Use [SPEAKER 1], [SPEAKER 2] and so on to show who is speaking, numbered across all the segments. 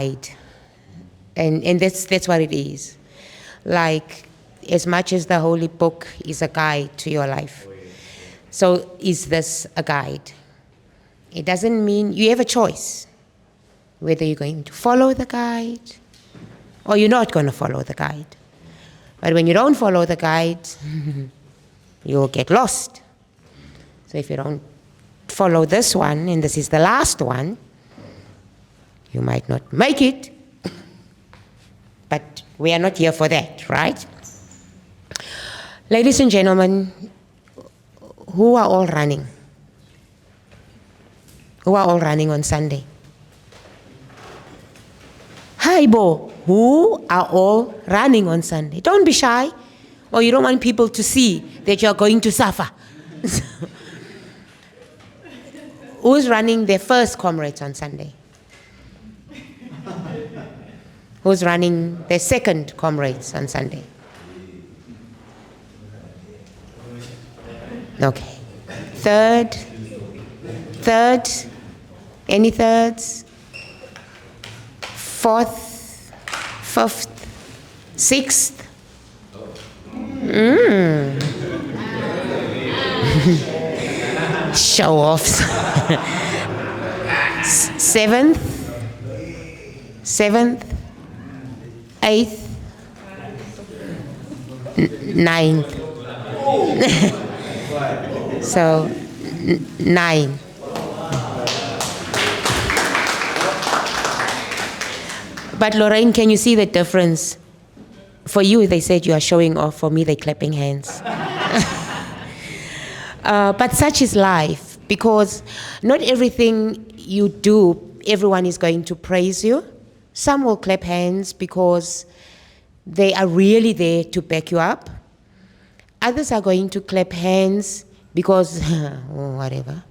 [SPEAKER 1] guide. And that's what it is. Like, as much as the Holy Book is a guide to your life, so is this a guide. It doesn't mean you have a choice whether you're going to follow the guide or you're not going to follow the guide. But when you don't follow the guide, you'll get lost. So if you don't follow this one, and this is the last one, you might not make it. But we are not here for that, right? Ladies and gentlemen, who are all running? Who are all running on Sunday? Hi, Bo. Who are all running on Sunday? Don't be shy, or you don't want people to see that you're going to suffer. Who's running their first Comrades on Sunday? Who's running their second Comrades on Sunday? Okay. Third? Any thirds? Fourth? Fifth? Sixth? Show offs. Seventh? Eighth? Ninth? So, 9. But Lorraine, can you see the difference? For you, they said you are showing off. For me, they're clapping hands. But such is life, because not everything you do, everyone is going to praise you. Some will clap hands because they are really there to back you up. Others are going to clap hands because, whatever.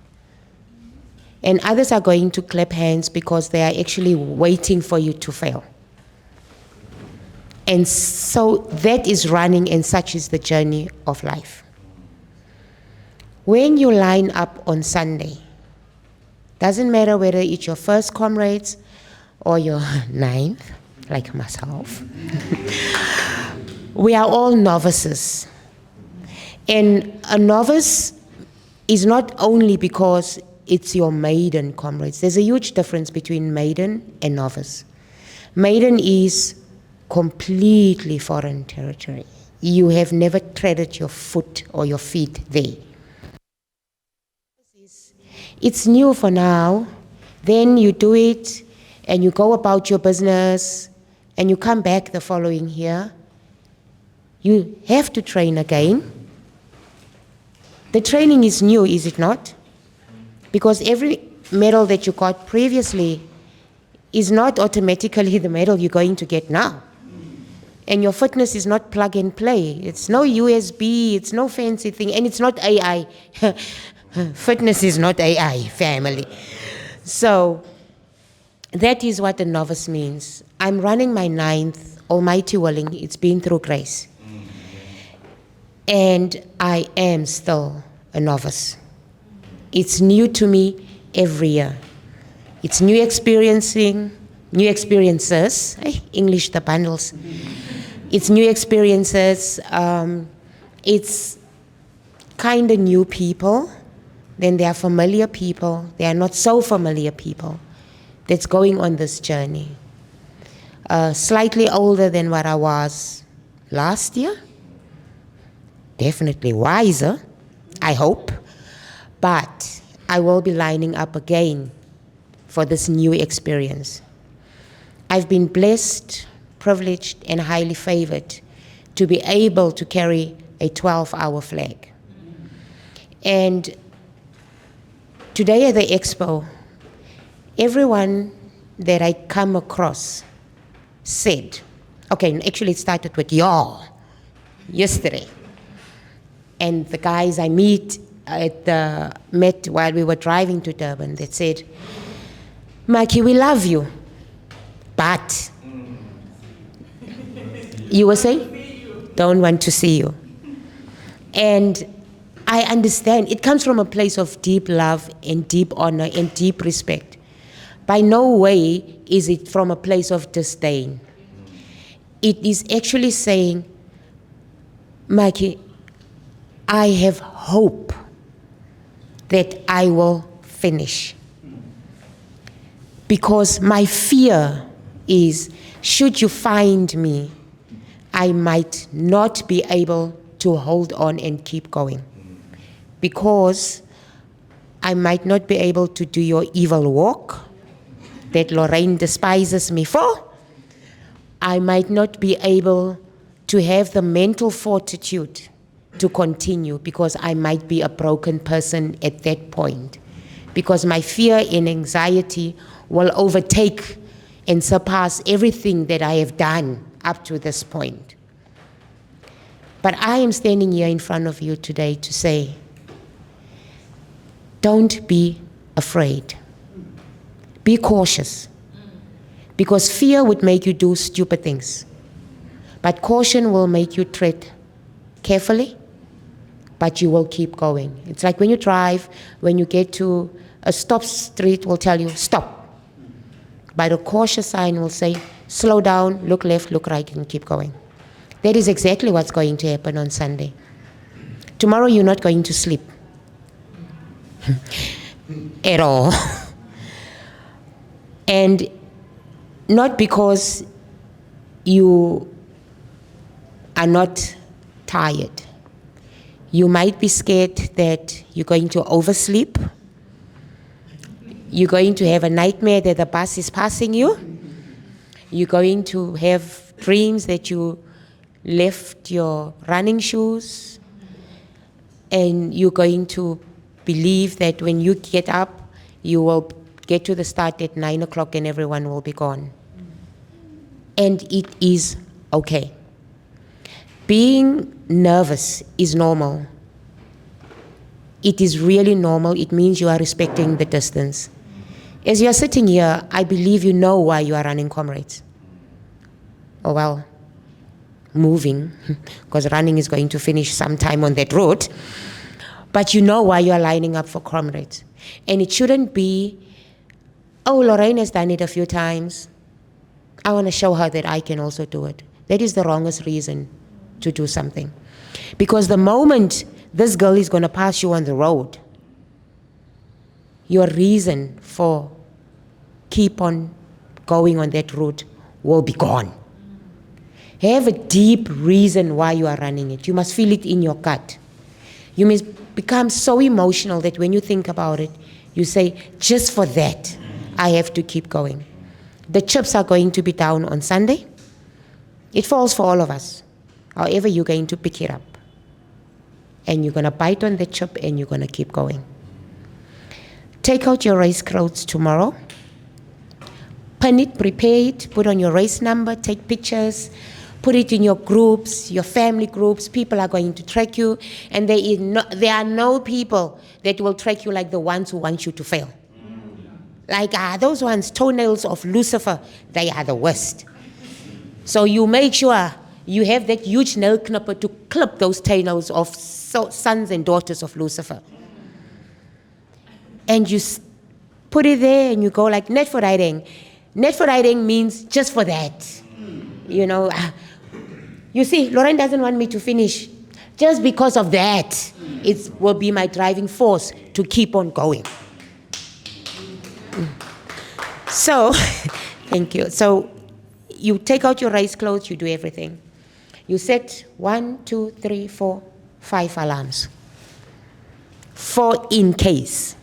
[SPEAKER 1] And others are going to clap hands because they are actually waiting for you to fail. And so that is running, and such is the journey of life. When you line up on Sunday, doesn't matter whether it's your first Comrades or your ninth, like myself. We are all novices. And a novice is not only because it's your maiden Comrades. There's a huge difference between maiden and novice. Maiden is completely foreign territory. You have never treaded your foot or your feet there. It's new for now. Then you do it and you go about your business and you come back the following year. You have to train again. The training is new, is it not? Because every medal that you got previously is not automatically the medal you're going to get now. And your fitness is not plug and play. It's no USB, it's no fancy thing, and it's not AI. Fitness is not AI, family. So that is what a novice means. I'm running my 9th, almighty willing, it's been through grace. And I am still a novice. It's new to me every year. It's new experiences, English the bundles. It's new experiences, it's kind of new people, then there are familiar people, there are not so familiar people that's going on this journey. Slightly older than what I was last year, definitely wiser, I hope, but I will be lining up again for this new experience. I've been blessed, privileged, and highly favored to be able to carry a 12-hour flag. And today at the expo, everyone that I come across said, okay, actually it started with y'all yesterday. And the guys I met while we were driving to Durban, that said, Makhi, we love you, but you were saying, don't want to see you. And I understand, it comes from a place of deep love and deep honor and deep respect. By no way is it from a place of disdain. It is actually saying, Makhi, I have hope that I will finish. Because my fear is, should you find me, I might not be able to hold on and keep going. Because I might not be able to do your evil walk that Lorraine despises me for. I might not be able to have the mental fortitude to continue because I might be a broken person at that point. Because my fear and anxiety will overtake and surpass everything that I have done up to this point. But I am standing here in front of you today to say, don't be afraid. Be cautious. Because fear would make you do stupid things. But caution will make you tread carefully, but you will keep going. It's like when you drive, when you get to a stop street, will tell you, stop. But the cautious sign will say, slow down, look left, look right, and keep going. That is exactly what's going to happen on Sunday. Tomorrow you're not going to sleep. At all. And not because you are not tired. You might be scared that you're going to oversleep. You're going to have a nightmare that the bus is passing you. You're going to have dreams that you left your running shoes. And you're going to believe that when you get up, you will get to the start at 9 o'clock and everyone will be gone. And it is okay. Being nervous is normal. It is really normal. It means you are respecting the distance. As you are sitting here, I believe you know why you are running Comrades. Oh well, moving, because running is going to finish sometime on that road. But you know why you are lining up for Comrades. And it shouldn't be, oh, Lorraine has done it a few times. I want to show her that I can also do it. That is the wrongest reason to do something. Because the moment this girl is going to pass you on the road, your reason for keep on going on that route will be gone. Have a deep reason why you are running it. You must feel it in your gut. You must become so emotional that when you think about it, you say, just for that, I have to keep going. The chips are going to be down on Sunday. It falls for all of us. However, you're going to pick it up. And you're going to bite on the chip and you're going to keep going. Take out your race clothes tomorrow. Pin it, prepare it, put on your race number, take pictures, put it in your groups, your family groups. People are going to track you. And there are no people that will track you like the ones who want you to fail. Like those ones, toenails of Lucifer, they are the worst. So you make sure you have that huge nail clipper to clip those toenails of sons and daughters of Lucifer. And you put it there and you go like, net for riding. Net for riding means just for that. You know, you see, Lorraine doesn't want me to finish. Just because of that, it will be my driving force to keep on going. So, thank you. So, you take out your race clothes, you do everything. You set 1, 2, 3, 4, 5 alarms. 4 in case.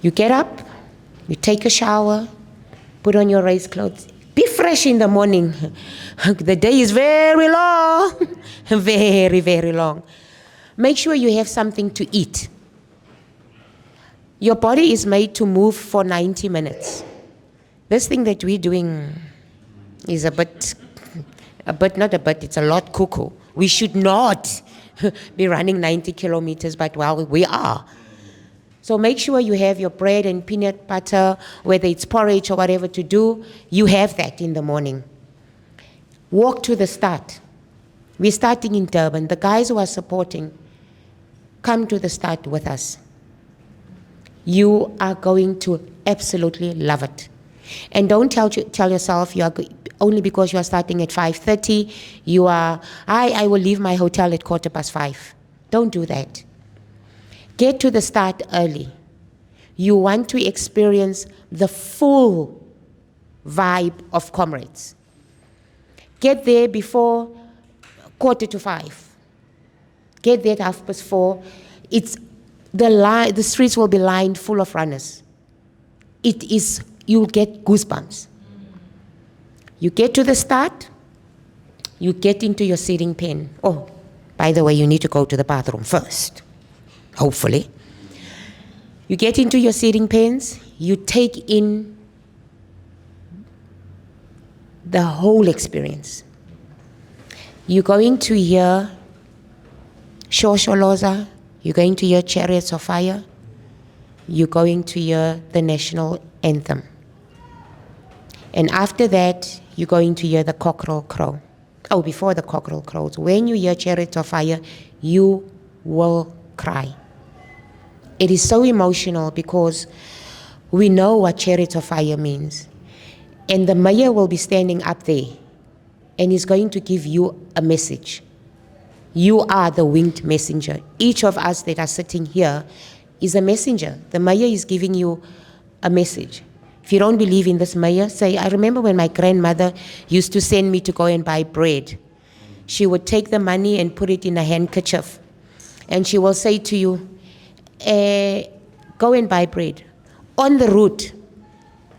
[SPEAKER 1] You get up, you take a shower, put on your race clothes. Be fresh in the morning. The day is very long, very, very long. Make sure you have something to eat. Your body is made to move for 90 minutes. This thing that we're doing is it's a lot cuckoo. We should not be running 90 kilometers, but well, we are. So make sure you have your bread and peanut butter, whether it's porridge or whatever to do, you have that in the morning. Walk to the start. We're starting in Durban. The guys who are supporting, come to the start with us. You are going to absolutely love it. And don't tell yourself you are only because you are starting at 5:30, I will leave my hotel at 5:15. Don't do that. Get to the start early. You want to experience the full vibe of Comrades. Get there before 4:45. Get there at 4:30. The streets will be lined full of runners. You'll get goosebumps. You get to the start, you get into your seating pen. Oh, by the way, you need to go to the bathroom first, hopefully. You get into your seating pens, you take in the whole experience. You're going to hear Shosholoza, you're going to hear Chariots of Fire, you're going to hear the national anthem. And after that, you're going to hear the cockerel crow. Oh, before the cockerel crows, when you hear Chariots of Fire, you will cry. It is so emotional because we know what Chariots of Fire means. And the mayor will be standing up there and he's going to give you a message. You are the winged messenger. Each of us that are sitting here is a messenger. The mayor is giving you a message. If you don't believe in this mayor, say, I remember when my grandmother used to send me to go and buy bread. She would take the money and put it in a handkerchief. And she will say to you, go and buy bread. On the route,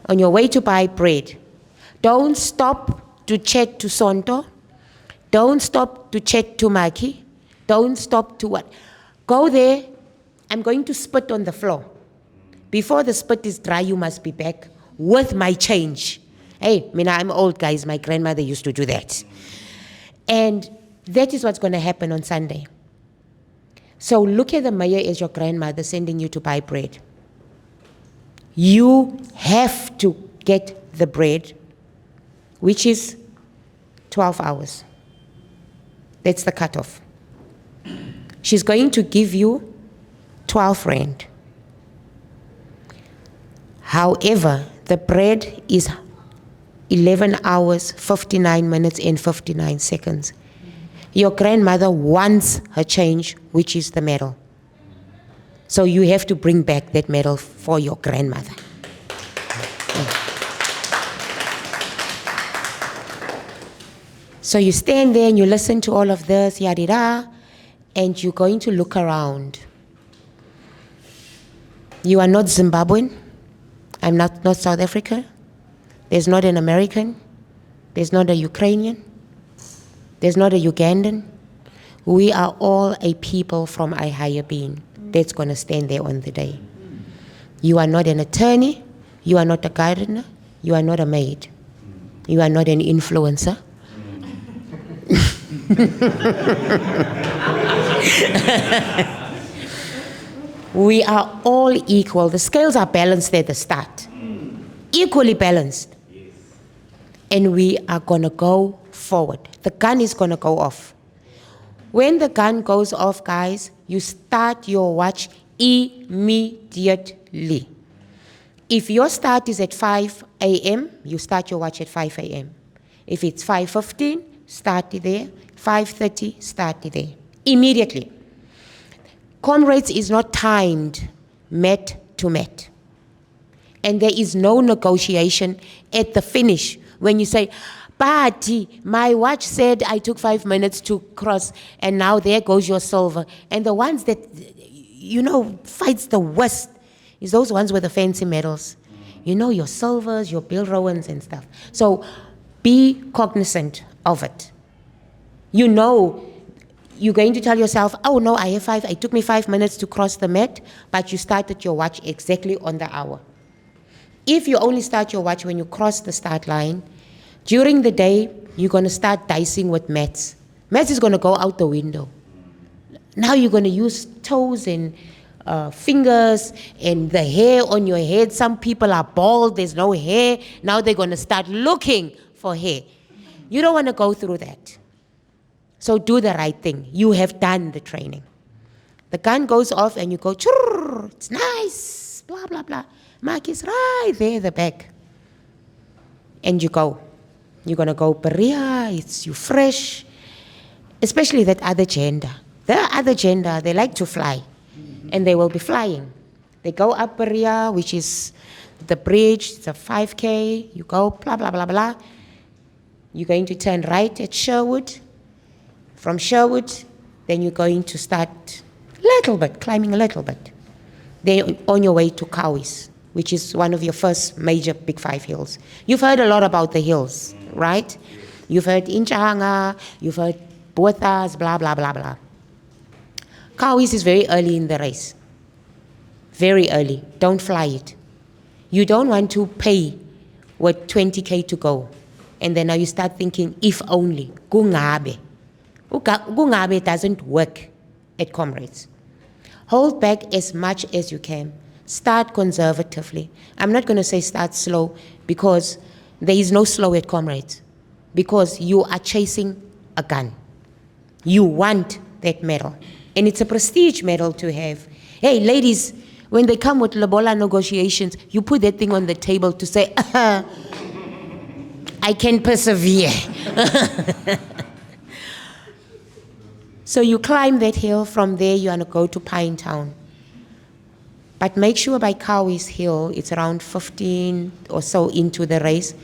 [SPEAKER 1] on your way to buy bread, don't stop to chat to Sonto. Don't stop to chat to Makhi. Don't stop to what? Go there. I'm going to spit on the floor. Before the spit is dry, you must be back with my change. Hey, I'm old, guys. My grandmother used to do that. And that is what's going to happen on Sunday. So look at the mayor as your grandmother sending you to buy bread. You have to get the bread, which is 12 hours. That's the cutoff. She's going to give you 12 rand. However, the bread is 11 hours, 59 minutes, and 59 seconds. Your grandmother wants her change, which is the medal. So you have to bring back that medal for your grandmother. So you stand there and you listen to all of this, yadida, and you're going to look around. You are not Zimbabwean. I'm not South Africa. There's not an American. There's not a Ukrainian. There's not a Ugandan. We are all a people from a higher being that's going to stand there on the day. You are not an attorney. You are not a gardener. You are not a maid. You are not an influencer. We are all equal. The scales are balanced at the start. Equally balanced. And we are going to go forward. The gun is going to go off. When the gun goes off, guys, you start your watch immediately. If your start is at 5 a.m., you start your watch at 5 a.m. If it's 5:15, start it there. 5:30, start it there. Immediately. Comrades is not timed mat to mat. And there is no negotiation at the finish when you say, Bati, my watch said I took 5 minutes to cross and now there goes your silver. And the ones that, fights the worst is those ones with the fancy medals. Your silvers, your Bill Rowans and stuff. So be cognizant of it. You're going to tell yourself, oh no, it took me 5 minutes to cross the mat, but you started your watch exactly on the hour. If you only start your watch when you cross the start line, during the day, you're going to start dicing with mats. Mats is going to go out the window. Now you're going to use toes and fingers and the hair on your head. Some people are bald, there's no hair. Now they're going to start looking for hair. You don't want to go through that. So do the right thing. You have done the training. The gun goes off and you go, churr, it's nice, blah, blah, blah. Makhi's right there at the back. And you go. You're going to go Berea, you fresh. Especially that other gender. The other gender, they like to fly. And they will be flying. They go up Berea, which is the bridge, it's a 5K. You go blah, blah, blah, blah. You're going to turn right at Sherwood. From Sherwood, then you're going to start a little bit, climbing a little bit. Then on your way to Kauis, which is one of your first major Big 5 hills. You've heard a lot about the hills, right? You've heard Inchahanga, you've heard Bothas, blah, blah, blah, blah. Kauis is very early in the race. Very early. Don't fly it. You don't want to pay what 20K to go. And then now you start thinking, if only. Kungabe. Kungabe doesn't work at Comrades. Hold back as much as you can. Start conservatively. I'm not going to say start slow because there is no slow at Comrades. Because you are chasing a gun. You want that medal. And it's a prestige medal to have. Hey, ladies, when they come with Lobola negotiations, you put that thing on the table to say, I can persevere. So you climb that hill. From there, you want to go to Pinetown. But make sure by Kauis Hill, it's around 15 or so into the race.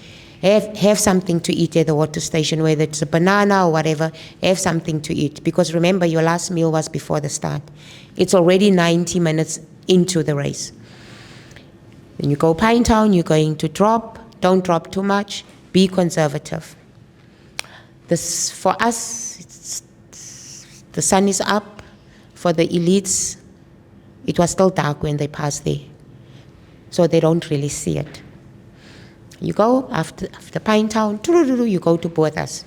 [SPEAKER 1] Have something to eat at the water station, whether it's a banana or whatever. Have something to eat. Because remember, your last meal was before the start. It's already 90 minutes into the race. When you go Pinetown, you're going to drop. Don't drop too much. Be conservative. This, for us, the sun is up. For the elites, it was still dark when they passed there. So they don't really see it. You go after Pinetown, you go to Bothas.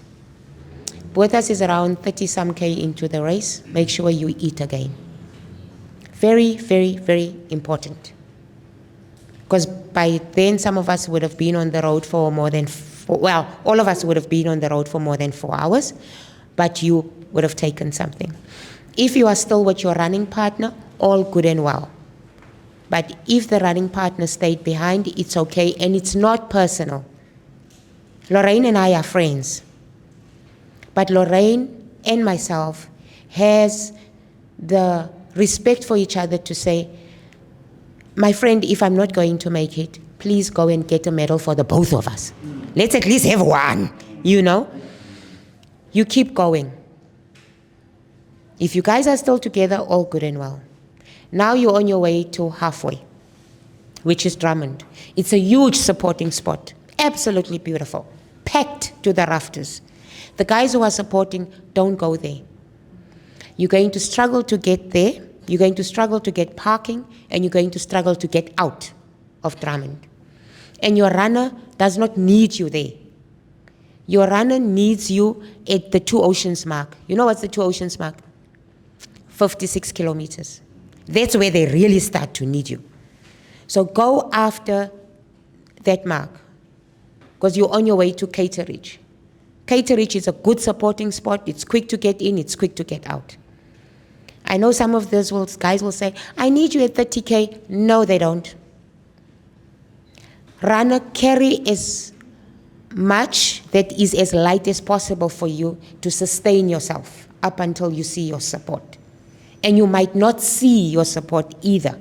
[SPEAKER 1] Bothas is around 30-some K into the race. Make sure you eat again. Very, very, very important. Because by then, some of us would have been on the road for more than, all of us would have been on the road for more than 4 hours, but you would have taken something. If you are still with your running partner, all good and well. But if the running partner stayed behind, it's okay, and it's not personal. Lorraine and I are friends. But Lorraine and myself has the respect for each other to say, my friend, if I'm not going to make it, please go and get a medal for the both of us. Let's at least have one, you know? You keep going. If you guys are still together, all good and well. Now you're on your way to halfway, which is Drummond. It's a huge supporting spot. Absolutely beautiful. Packed to the rafters. The guys who are supporting, don't go there. You're going to struggle to get there. You're going to struggle to get parking, and you're going to struggle to get out of Drummond. And your runner does not need you there. Your runner needs you at the 2 Oceans mark. You know what's the 2 Oceans mark? 56 kilometers. That's where they really start to need you. So go after that mark, because you're on your way to Caterridge. Caterridge is a good supporting spot. It's quick to get in, it's quick to get out. I know some of those guys will say, I need you at 30K. No, they don't. Runner, carry as much that is as light as possible for you to sustain yourself up until you see your support. And you might not see your support either.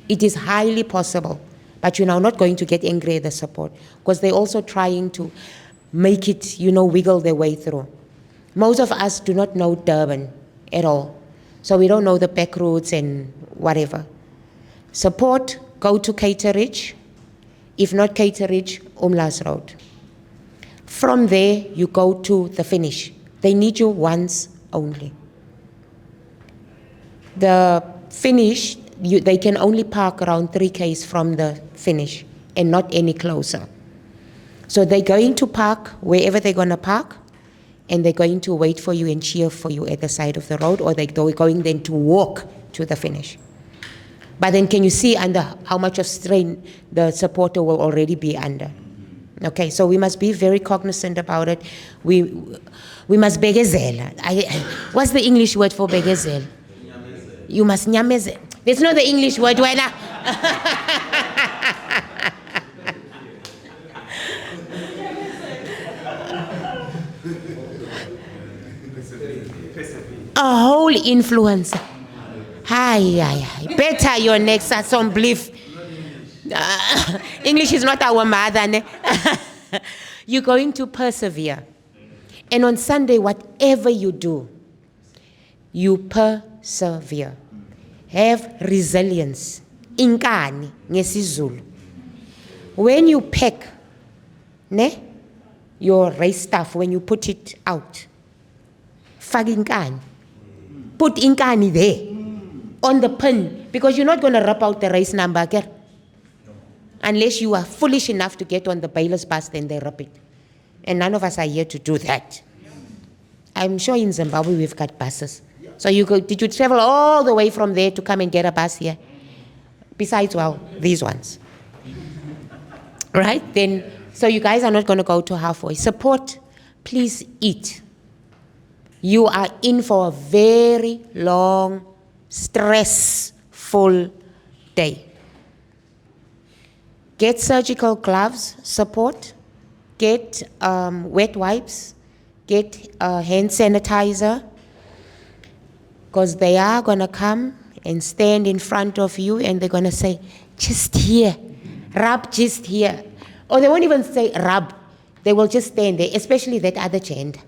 [SPEAKER 1] It is highly possible, but you're now not going to get angry at the support, because they're also trying to make it, wiggle their way through. Most of us do not know Durban at all, so we don't know the back roads and whatever. Support, go to Caterridge. If not Caterridge, Umlas Road. From there, you go to the finish. They need you once only. The finish, they can only park around 3Ks from the finish and not any closer. So they're going to park wherever they're going to park, and they're going to wait for you and cheer for you at the side of the road, or they're going then to walk to the finish. But then can you see under how much of strain the supporter will already be under? Okay, so we must be very cognizant about it. We must begezela. What's the English word for begezela? You must nyameze. That's not the English word. A whole influencer. Hi. Better your next assemblief. English is not our mother. Ne? You're going to persevere. And on Sunday, whatever you do, you persevere. Have resilience. Inkani ngesizulu. When you pack your rice stuff, when you put it out, fag inkani. Put inkani there on the pin, because you're not going to rub out the rice number again. Unless you are foolish enough to get on the bailiff's bus, then they rub it. And none of us are here to do that. I'm sure in Zimbabwe we've got buses. So did you travel all the way from there to come and get a bus here? Besides, well, these ones. Right? Then, so you guys are not going to go to halfway. Support, please eat. You are in for a very long, stressful day. Get surgical gloves, support. Get wet wipes. Get hand sanitizer. Because they are going to come and stand in front of you and they're going to say, just here, rub just here. Or they won't even say rub. They will just stand there, especially that other gender.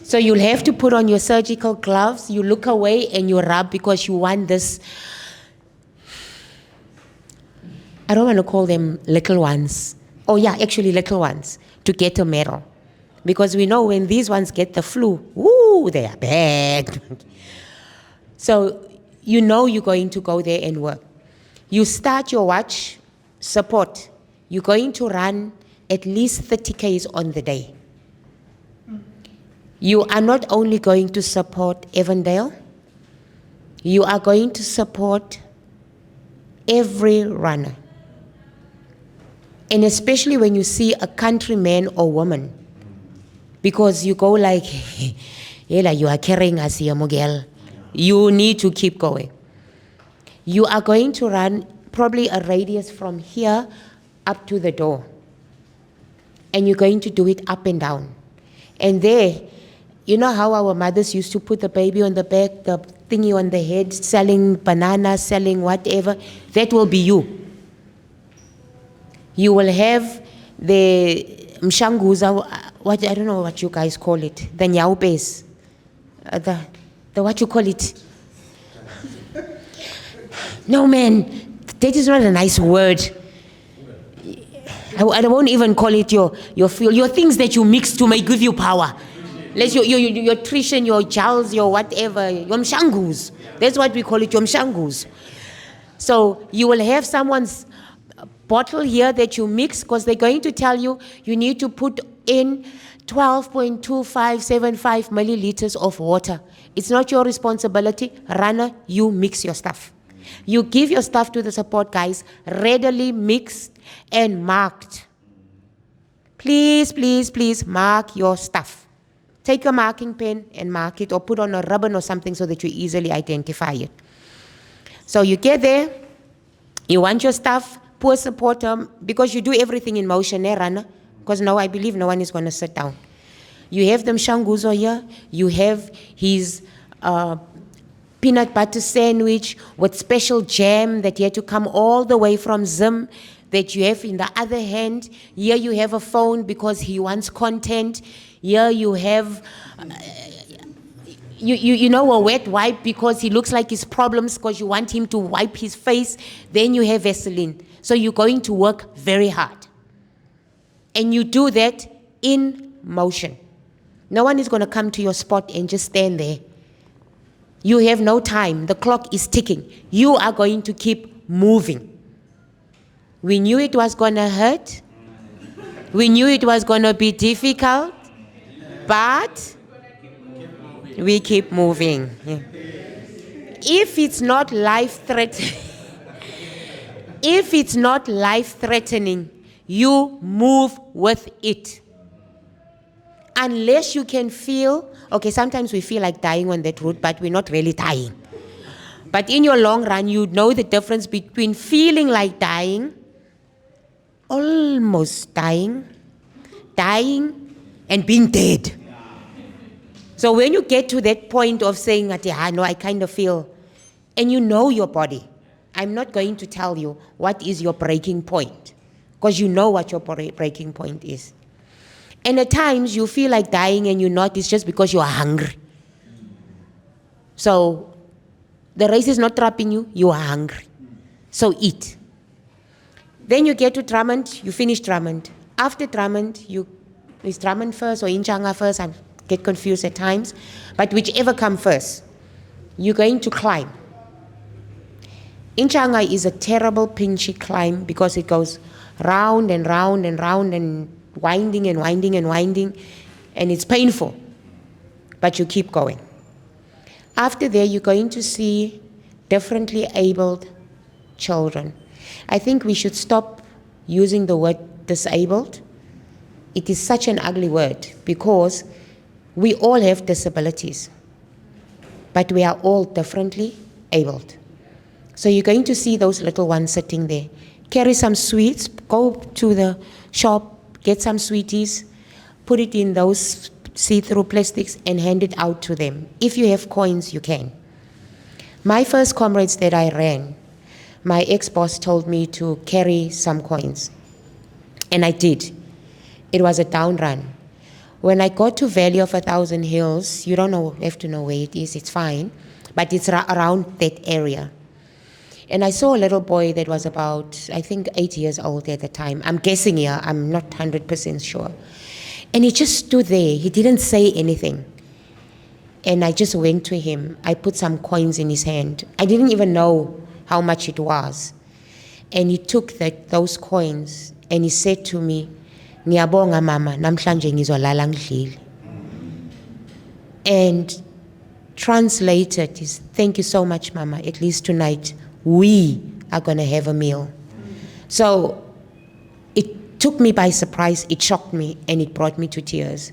[SPEAKER 1] So you'll have to put on your surgical gloves. You look away and you rub because you want this. I don't want to call them little ones. Oh yeah, actually little ones, to get a medal. Because we know when these ones get the flu, ooh, they are bad. So you know you're going to go there and work. You start your watch, support. You're going to run at least 30 Ks on the day. You are not only going to support Avondale, you are going to support every runner. And especially when you see a countryman or woman, because you go like, Yela, you are carrying us here, Mugel. You need to keep going. You are going to run probably a radius from here up to the door. And you're going to do it up and down. And there, you know how our mothers used to put the baby on the back, the thingy on the head, selling bananas, selling whatever? That will be you. You will have the mshanguza, I don't know what you guys call it, the nyaupes, the what you call it? No man, that is not a nice word. I won't even call it your fuel, your things that you mix to give you power. Let's your nutrition, your gels, your whatever, your mshangus. That's what we call it, your mshangus. So you will have someone's bottle here that you mix, because they're going to tell you you need to put in 12.2575 milliliters of water. It's not your responsibility. Runner, you mix your stuff. You give your stuff to the support guys, readily mixed and marked. Please, please, please mark your stuff. Take a marking pen and mark it, or put on a ribbon or something so that you easily identify it. So you get there, you want your stuff, poor support, because you do everything in motion, runner? Because now I believe no one is going to sit down. You have them shanguzo here, you have his peanut butter sandwich with special jam that he had to come all the way from Zim, that you have in the other hand. Here you have a phone because he wants content. Here you have, you know, a wet wipe because he looks like his problems, because you want him to wipe his face. Then you have Vaseline. So you're going to work very hard. And you do that in motion. No one is going to come to your spot and just stand there. You have no time. The clock is ticking. You are going to keep moving. We knew it was going to hurt. We knew it was going to be difficult. But we keep moving. Yeah. If it's not life-threatening, you move with it. Unless you can feel, okay, sometimes we feel like dying on that route, but we're not really dying. But in your long run, you know the difference between feeling like dying, almost dying, and being dead. So when you get to that point of saying, no, I kind of feel, and you know your body, I'm not going to tell you what is your breaking point, because you know what your breaking point is. And at times you feel like dying and you're not, it's just because you are hungry. So the race is not trapping you, you are hungry. So eat. Then you get to Drummond, you finish Drummond. After Drummond, is Drummond first or Inchanga first? I get confused at times. But whichever comes first, you're going to climb. Inchanga is a terrible pinchy climb because it goes round and round and round and winding and winding and winding, and it's painful, but you keep going. After there, you're going to see differently abled children. I think we should stop using the word disabled. It is such an ugly word because we all have disabilities, but we are all differently abled. So you're going to see those little ones sitting there. Carry some sweets, go to the shop, get some sweeties, put it in those see-through plastics and hand it out to them. If you have coins, you can. My first Comrades that I ran, my ex-boss told me to carry some coins. And I did. It was a down run. When I got to Valley of 1,000 Hills, you don't have to know where it is, it's fine, but it's around that area. And I saw a little boy that was about, I think, 8 years old at the time. I'm guessing here, I'm not 100% sure. And he just stood there. He didn't say anything. And I just went to him. I put some coins in his hand. I didn't even know how much it was. And he took those coins and he said to me, "Ngiyabonga mama, namhlanje ngizolala ngidlile." And translated is, "Thank you so much mama, at least tonight we are going to have a meal." So it took me by surprise, it shocked me, and it brought me to tears.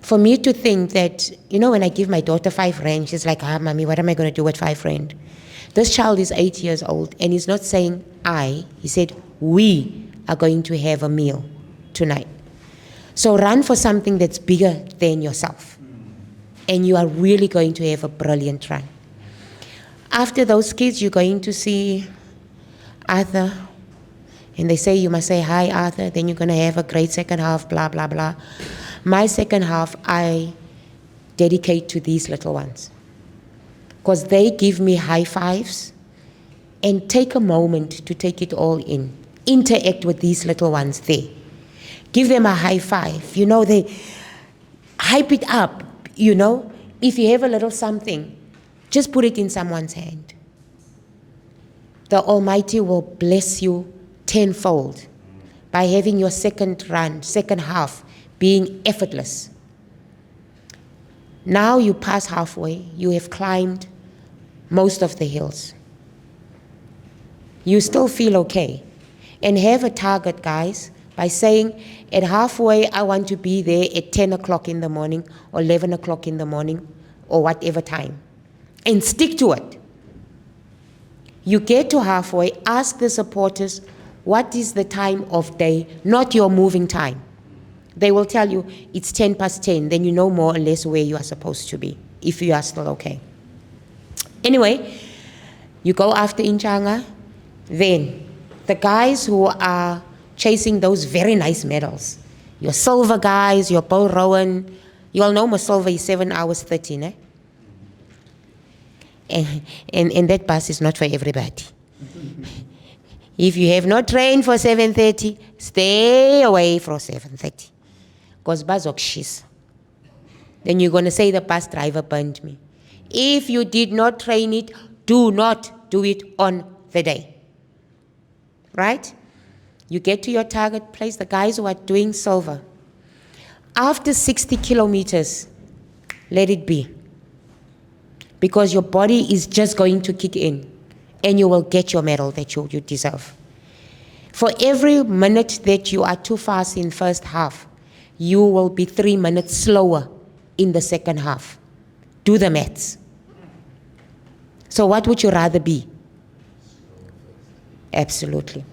[SPEAKER 1] For me to think that, when I give my daughter 5 rand, she's like, mommy, what am I going to do with 5 rand? This child is 8 years old, and he's not saying he said, we are going to have a meal tonight. So run for something that's bigger than yourself, and you are really going to have a brilliant run. After those kids, you're going to see Arthur, and they say you must say hi, Arthur, then you're going to have a great second half, blah, blah, blah. My second half, I dedicate to these little ones because they give me high fives, and take a moment to take it all in. Interact with these little ones there. Give them a high five. They hype it up, If you have a little something, just put it in someone's hand. The Almighty will bless you tenfold by having your second half being effortless. Now you pass halfway, you have climbed most of the hills. You still feel okay. And have a target, guys, by saying at halfway, I want to be there at 10 o'clock in the morning or 11 o'clock in the morning or whatever time. And stick to it. You get to halfway, ask the supporters, what is the time of day, not your moving time. They will tell you it's 10 past 10, then you know more or less where you are supposed to be, if you are still okay. Anyway, you go after Inchanga, then the guys who are chasing those very nice medals, your silver guys, your Paul Rowan, you all know my silver is 7 hours 13, eh? And that bus is not for everybody. If you have not trained for 7:30, stay away from 7:30. Because bazokshis. Then you're going to say the bus driver burned me. If you did not train it, do not do it on the day. Right? You get to your target place, the guys who are doing silver. After 60 kilometers, let it be. Because your body is just going to kick in and you will get your medal that you deserve. For every minute that you are too fast in first half, you will be 3 minutes slower in the second half. Do the maths. So what would you rather be? Absolutely.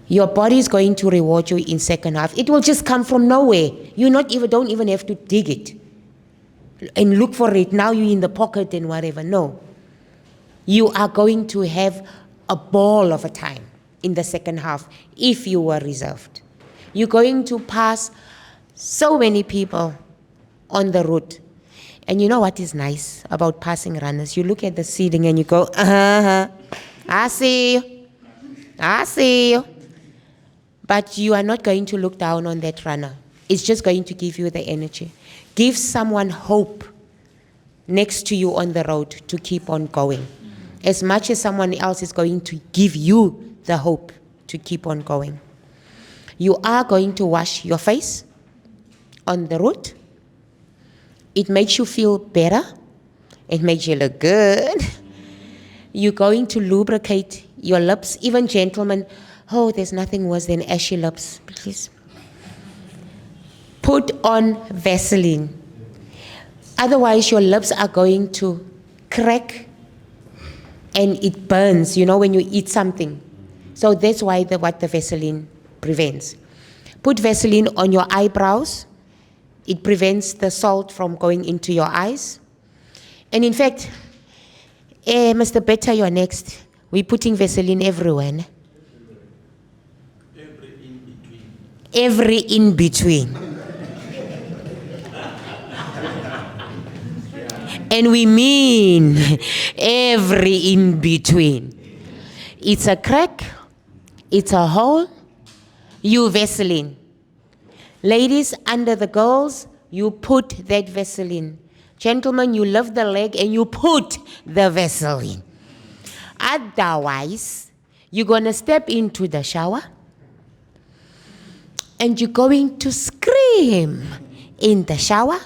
[SPEAKER 1] Your body is going to reward you in second half. It will just come from nowhere. You don't even have to dig it and look for it. Now you're in the pocket and whatever. No. You are going to have a ball of a time in the second half if you were reserved. You're going to pass so many people on the route. And you know what is nice about passing runners? You look at the seating and you go, I see you. I see you. But you are not going to look down on that runner. It's just going to give you the energy. Give someone hope next to you on the road to keep on going. As much as someone else is going to give you the hope to keep on going. You are going to wash your face on the route. It makes you feel better. It makes you look good. You're going to lubricate your lips. Even gentlemen, oh, there's nothing worse than ashy lips. Please. Put on Vaseline. Otherwise, your lips are going to crack and it burns, when you eat something. So that's why what the Vaseline prevents. Put Vaseline on your eyebrows. It prevents the salt from going into your eyes. And in fact, Mr. Beta, you're next. We're putting Vaseline everywhere. Ne? Every in between. And we mean every in between. It's a crack, it's a hole, you Vaseline. Ladies, under the girls, you put that Vaseline. Gentlemen, you lift the leg and you put the Vaseline. Otherwise, you're going to step into the shower and you're going to scream in the shower.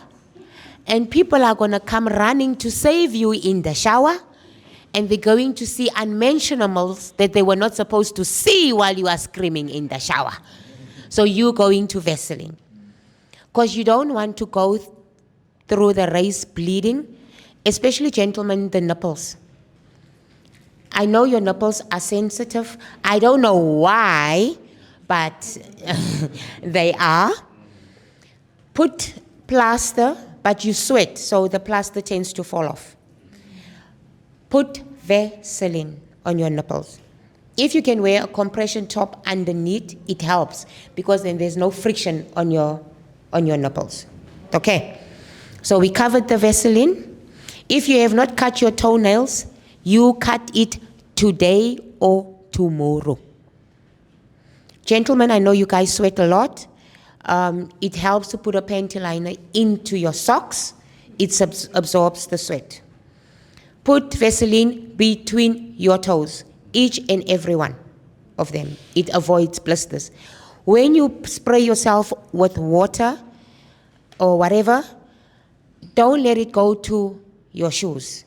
[SPEAKER 1] And people are going to come running to save you in the shower. And they're going to see unmentionables that they were not supposed to see while you are screaming in the shower. So you're going to Vaseline. Because you don't want to go through the race bleeding, especially gentlemen, the nipples. I know your nipples are sensitive. I don't know why, but they are. Put plaster, but you sweat, so the plaster tends to fall off. Put Vaseline on your nipples. If you can wear a compression top underneath, it helps because then there's no friction on your nipples. Okay, so we covered the Vaseline. If you have not cut your toenails, you cut it today or tomorrow. Gentlemen, I know you guys sweat a lot. It helps to put a panty liner into your socks. It absorbs the sweat. Put Vaseline between your toes, each and every one of them. It avoids blisters. When you spray yourself with water or whatever, don't let it go to your shoes.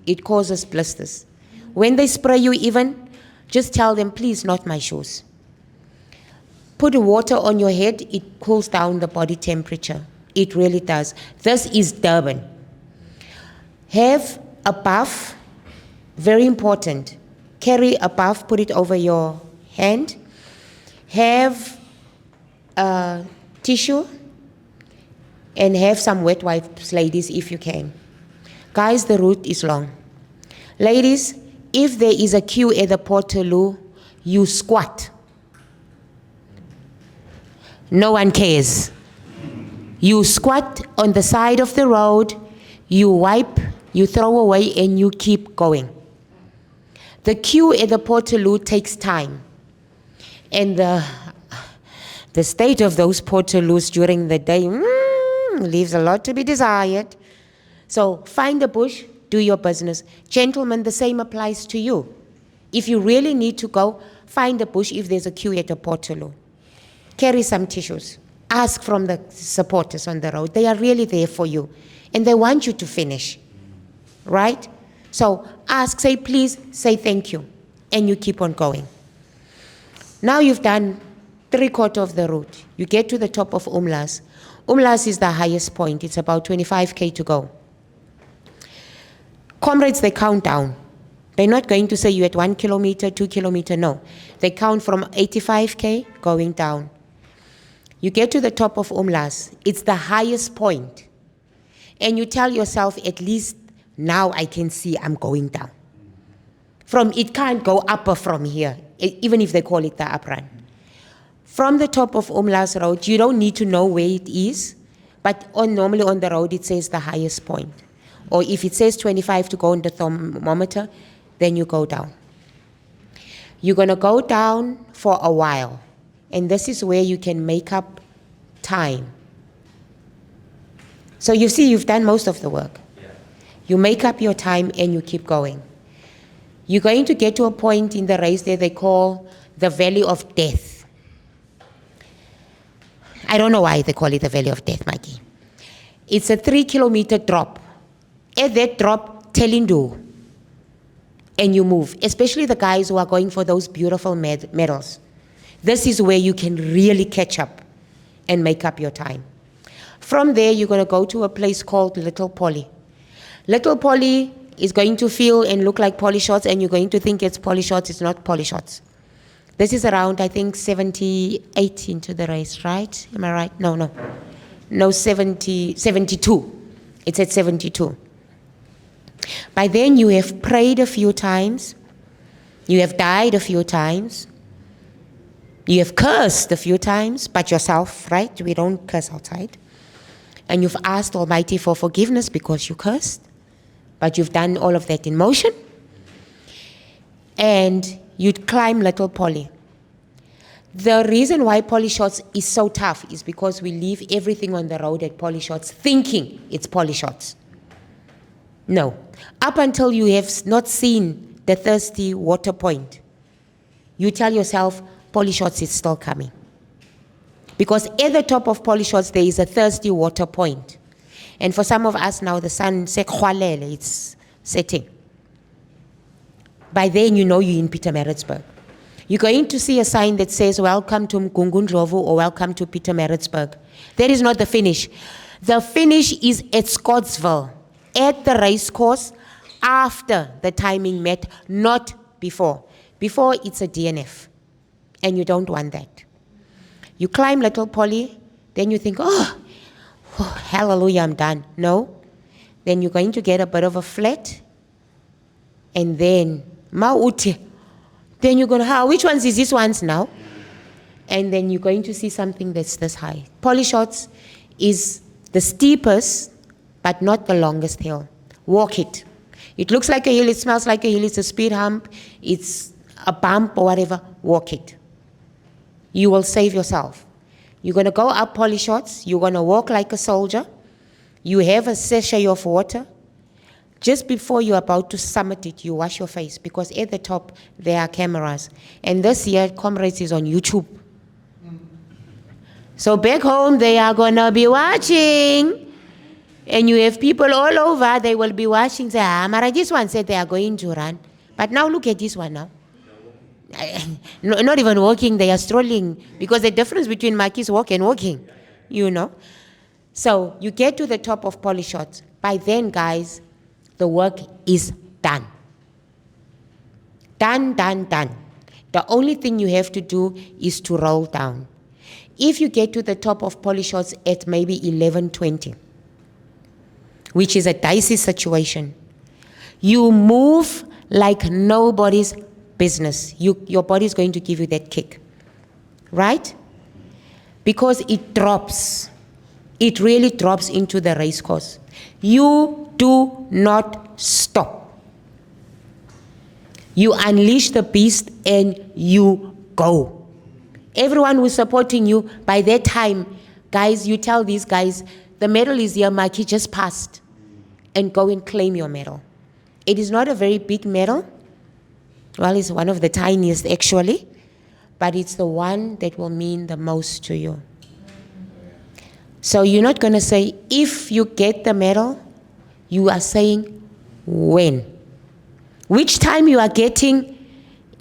[SPEAKER 1] It causes blisters. When they spray you even, just tell them, please, not my shoes. Put water on your head, it cools down the body temperature. It really does. This is Durban. Have a buff, very important. Carry a buff, put it over your hand. Have a tissue and have some wet wipes, ladies, if you can. Guys, the route is long. Ladies, if there is a queue at the Portaloo, you squat. No one cares. You squat on the side of the road, you wipe, you throw away, and you keep going. The queue at the Portaloo takes time. And the state of those Portaloos during the day leaves a lot to be desired. So find a bush, do your business. Gentlemen, the same applies to you. If you really need to go, find a bush if there's a queue at the Portaloo. Carry some tissues. Ask from the supporters on the road. They are really there for you. And they want you to finish. Right? So ask, say please, say thank you. And you keep on going. Now you've done 3/4 of the route. You get to the top of Umlaas. Umlaas is the highest point. It's about 25K to go. Comrades, they count down. They're not going to say you're at 1 kilometer, 2 kilometer, no. They count from 85K going down. You get to the top of Umlas, it's the highest point. And you tell yourself, at least now I can see I'm going down. It can't go upper from here, even if they call it the up run. From the top of Umlas Road, you don't need to know where it is, but normally on the road it says the highest point. Or if it says 25 to go on the thermometer, then you go down. You're going to go down for a while, and this is where you can make up time. So you see, you've done most of the work. Yeah. You make up your time and you keep going. You're going to get to a point in the race that they call the Valley of Death. I don't know why they call it the Valley of Death, Makhi. It's a 3-kilometer drop. At that drop, Telindu, and you move, especially the guys who are going for those beautiful medals. This is where you can really catch up and make up your time. From there, you're going to go to a place called Little Polly. Little Polly is going to feel and look like Polyshots, and you're going to think it's Polyshots. It's not Polyshots. This is around, I think, 78 into the race, right? Am I right? No, 72. It's at 72. By then, you have prayed a few times. You have died a few times. You have cursed a few times, but yourself, right? We don't curse outside. And you've asked Almighty for forgiveness because you cursed, but you've done all of that in motion. And you'd climb Little Polly. The reason why Polyshots is so tough is because we leave everything on the road at Polyshots thinking it's Polyshots. No. Up until you have not seen the thirsty water point, you tell yourself, Polyshots is still coming. Because at the top of Polyshots, there is a thirsty water point. And for some of us now, the sun, it's setting. By then, you know you're in Pietermaritzburg. You're going to see a sign that says, welcome to Mgungundlovu or welcome to Pietermaritzburg. That is not the finish. The finish is at Scottsville, at the race course, after the timing met, not before. Before, it's a DNF, and you don't want that. You climb Little Polly, then you think, oh, hallelujah, I'm done. No. Then you're going to get a bit of a flat, and then, mauti. Then you're going to, which ones is this ones now? And then you're going to see something that's this high. Polyshots is the steepest, but not the longest hill. Walk it. It looks like a hill, it smells like a hill, it's a speed hump, it's a bump or whatever. Walk it. You will save yourself. You're going to go up Polyshots, you're going to walk like a soldier, you have a sachet of water. Just before you're about to summit it, you wash your face, because at the top there are cameras. And this year, Comrades is on YouTube. So back home, they are going to be watching. And you have people all over, they will be watching, say, Mara, this one said they are going to run. But now look at this one now. Not even walking, they are strolling. Because the difference between Makhi's walk and walking, you know. So you get to the top of Polyshots. By then, guys, the work is done. Done. The only thing you have to do is to roll down. If you get to the top of Polyshots at maybe 11:20, which is a dicey situation, you move like nobody's business. Your body is going to give you that kick, right? Because it drops. It really drops into the race course. You do not stop. You unleash the beast and you go. Everyone who's supporting you, by that time, guys, you tell these guys, the medal is here, Makhi just passed, and go and claim your medal. It is not a very big medal. Well, it's one of the tiniest actually, but it's the one that will mean the most to you. So you're not going to say, if you get the medal, you are saying when. Which time you are getting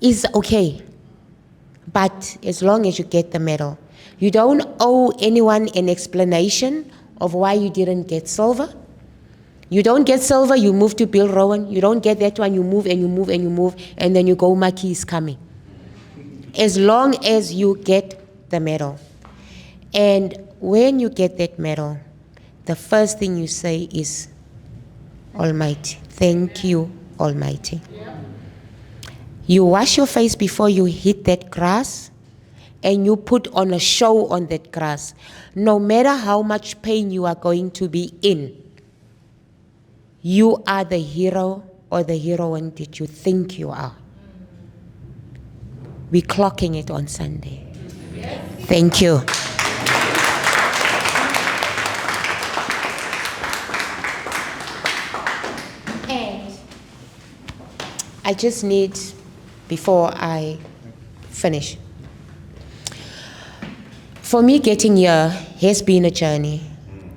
[SPEAKER 1] is okay. But as long as you get the medal, you don't owe anyone an explanation of why you didn't get silver. You don't get silver, you move to Bill Rowan. You don't get that one, you move and you move and you move, and then you go, Makhi is coming. As long as you get the medal. And when you get that medal, the first thing you say is, Almighty, thank you, Almighty. Yeah. You wash your face before you hit that grass, and you put on a show on that grass. No matter how much pain you are going to be in, you are the hero or the heroine that you think you are. We're clocking it on Sunday. Yes. Thank you. And I just need, before I finish, for me, getting here has been a journey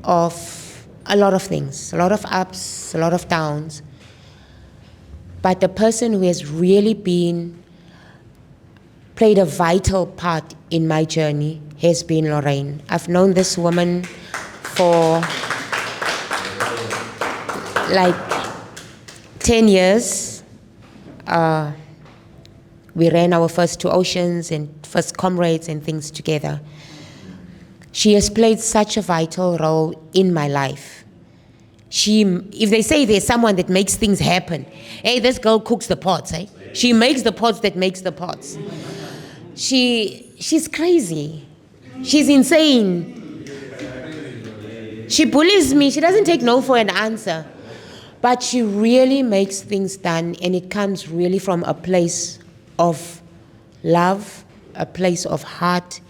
[SPEAKER 1] of a lot of things, a lot of ups, a lot of downs. But the person who has really played a vital part in my journey has been Lorraine. I've known this woman for like 10 years. We ran our first 2 oceans and first Comrades and things together. She has played such a vital role in my life. If they say there's someone that makes things happen, hey, this girl cooks the pots, eh? She makes the pots that makes the pots. She's crazy. She's insane. She bullies me. She doesn't take no for an answer. But she really makes things done, and it comes really from a place of love, a place of heart,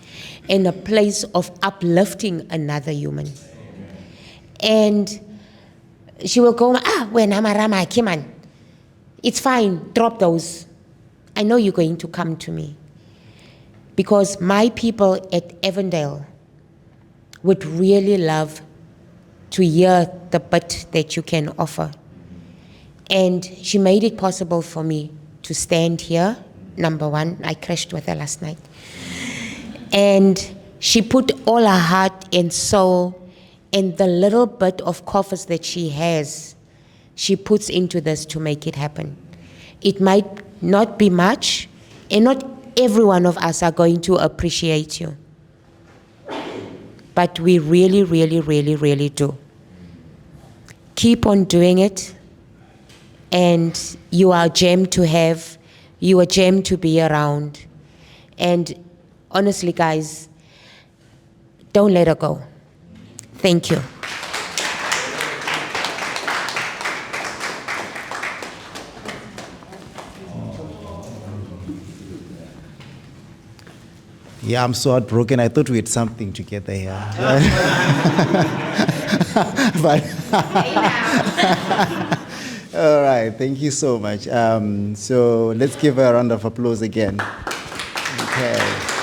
[SPEAKER 1] and a place of uplifting another human. And she will go, when Amarama Kiman, it's fine, drop those. I know you're going to come to me. Because my people at Avondale would really love to hear the bit that you can offer. And she made it possible for me to stand here. Number one, I crashed with her last night. And she put all her heart and soul and the little bit of coffers that she has, she puts into this to make it happen. It might not be much, and not every one of us are going to appreciate you. But we really, really, really, really do. Keep on doing it, and you are a gem to have. You are a gem to be around. And honestly, guys, don't let her go. Thank you.
[SPEAKER 2] Yeah, I'm so heartbroken. I thought we had something together here. But all right, thank you so much. So let's give her a round of applause again. Okay.